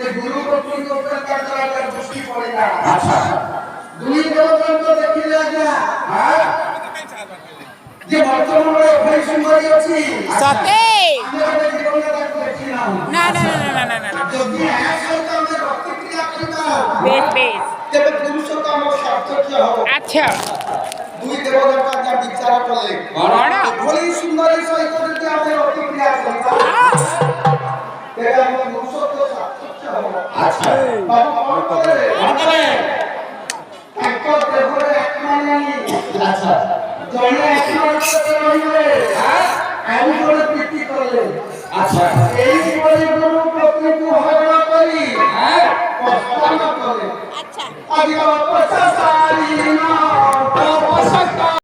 এই গুরু কর্তৃক তার দৃষ্টি পড়ে না। আচ্ছা, দুই দেবতান্ত দেখিলে আজ্ঞা যে বর্তমানে ভাই সুন্দরী আছে সতে আমরা জীবনে তাকে দেখি না। না না না না না না না যদি এক সহিত আমরা প্রতিক্রিয়া করিবা বেশ বেশ তবে পুরুষত্ব আমার সার্থক হবে। আচ্ছা দুই দেবতার যা বিচার করলে ভলি সুন্দরী সহিত যদি আমরা প্রতিক্রিয়া করিবা তবে আমার পুরুষত্ব সার্থক হবে। আচ্ছা বাবা করে এক দেবরে এক মানে আচ্ছা জনে এক মানে রইবে আমি করে প্রীতি করলে। আচ্ছা এই বলে গুরু প্রতিকু হরণ করি প্রস্তাব করে। আচ্ছা আদি বাবা পচাসারি না